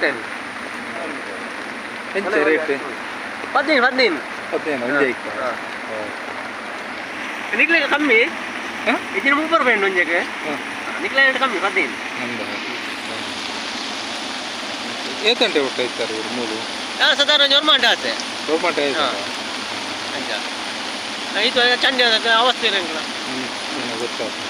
10. ಎಂತ ರೇಟ್ 15. ಒಂದೇ ಇಕ್ಕ ನಿಕ್ಲಿಗೆ ಕಮ್ಮಿ ಇದನ್ನ 30 ರೂಪಾಯಿ ಉಂಟು ಒಂಜಕ್ಕೆ ನಿಕ್ಲಿಗೆ ಕಮ್ಮಿ 15. ಏತಂಟೆ ಒಟ್ಟು ಇರ್ತಾರೆ ಇವರು ಮೂರು ಸಾಧಾರಣ ಜೋರ್ಮಾಂಟೆ ಆಸೆ ಟೊಮಾಟೊ ಅಂಚ ಇದು ಚಂಡಿ ಅವಸ್ಥೆ ಇರಂಗಿಲ್ಲ ಗೊತ್ತಾಗ್ತದೆ.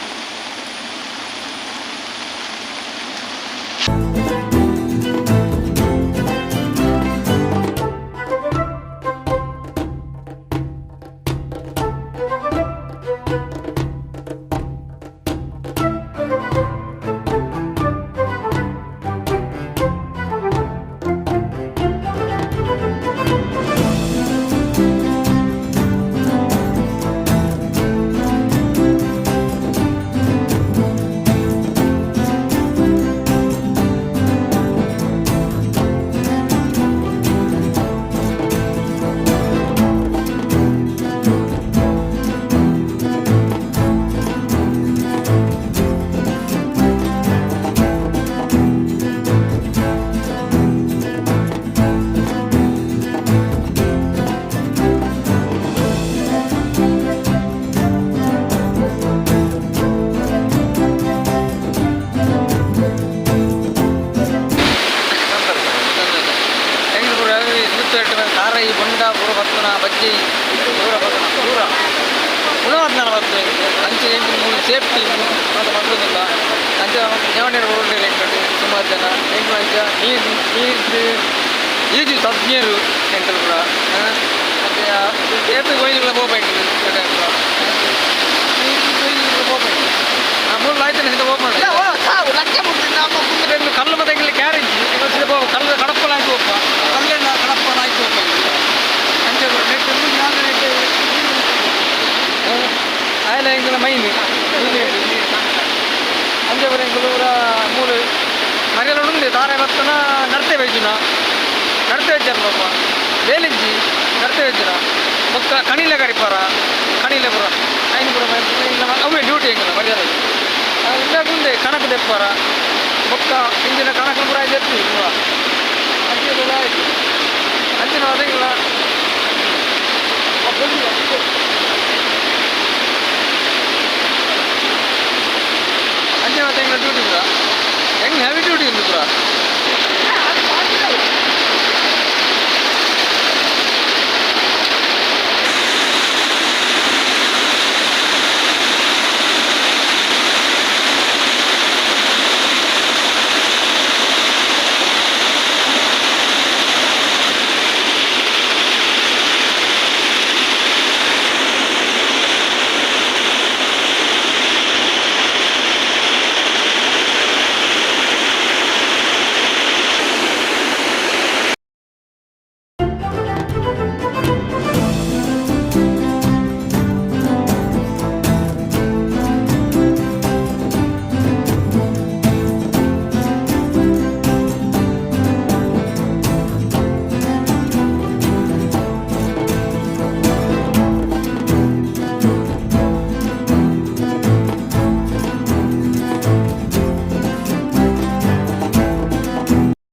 ಕಾರೈ ಬೊಂಡ ಪೂರ ಬರ್ತನ ಬಜ್ಜಿ ಪೂರ ಬರ್ತನ ಪೂರ ಉಣವತ್ನಾರ ಬರ್ತದೆ ಅಂಚೆ ಸೇಫ್ಟಿ ಅಂತ ಬಂದಿಲ್ಲ ಅಂಚೆ ಜವಣೆರು ಹೊರಟಿಲ್ಲ ಎಂಟು ಸುಮಾರು ಜನ ಎಂಟು ಅಂಚ ನೀರು ಈಜು ತಜ್ಞರು ಎಂಟು ಕೂಡ ಮತ್ತು ಸೇಫ್ಟಿ ಕೊಯ್ಲಿಗೆಲ್ಲ ಹೋಗ್ಬೇಕು ಮೂರು ಆಯ್ತು ಸಿದ್ಧ ಹೋಗ್ಬಾರ್ದು ಕಲ್ಲು ಮತ್ತೆ ಕ್ಯಾರೇಜ್ ಕಲ್ಲು ಕಡಪ್ಪಲಾಯ್ತು ಹೋಗ್ಪ ಕಲ್ಲೆಲ್ಲ ಕಡಪ್ಪಲಾಯ್ತು ಹೋಗ್ಪ ಅಂಚೆ ಆಯ್ಲ ಎಂಗಿಲ್ಲ ಮೈನ್ ಅಂಚೆ ಬರ ಎಂಗುಲೂರ ಮೂರು ಮರೆಯಲ್ಲ ಉಂಡು ತಾರೆ ಬರ್ತನ ನಡ್ತೆ ವೆಜ್ಜುನ ನಡ್ತೆ ವೆಜ್ಜರ್ಲಪ್ಪ ಬೇಲಿಜ್ಜಿ ನಡ್ತೆ ವೆಜ್ಜನ ಮೊಕ್ಕ ಕಣಿಲೆ ಕರಿಪಾರ ಕಣಿಲೆ ಪುರ ಐನಪುರ ಅವೇ ಡ್ಯೂಟಿ ಹೆಂಗಿಲ್ಲ ಮರ್ಯಾದೆ ಇಲ್ಲ ಮುಂದೆ ಕಣಕು ತೆಪ್ಪಾರ ಮೊಕ್ಕ ಹಿಂದಿನ ಕಣಕು ಪುರ ತೆಪ್ಪಿ ಪುರ ಅಂಚೆಲ್ಲ ಆಯಿತು ಅಂಚಿನ ಅದಕ್ಕಿಲ್ಲ ಅಂಚಿನ ತೆಂಗಿನ ಡ್ಯೂಟಿ ಪುರ ಹೆಂಗೆ ಹೆವಿ ಡ್ಯೂಟಿ ಉಂಟು ಪುರ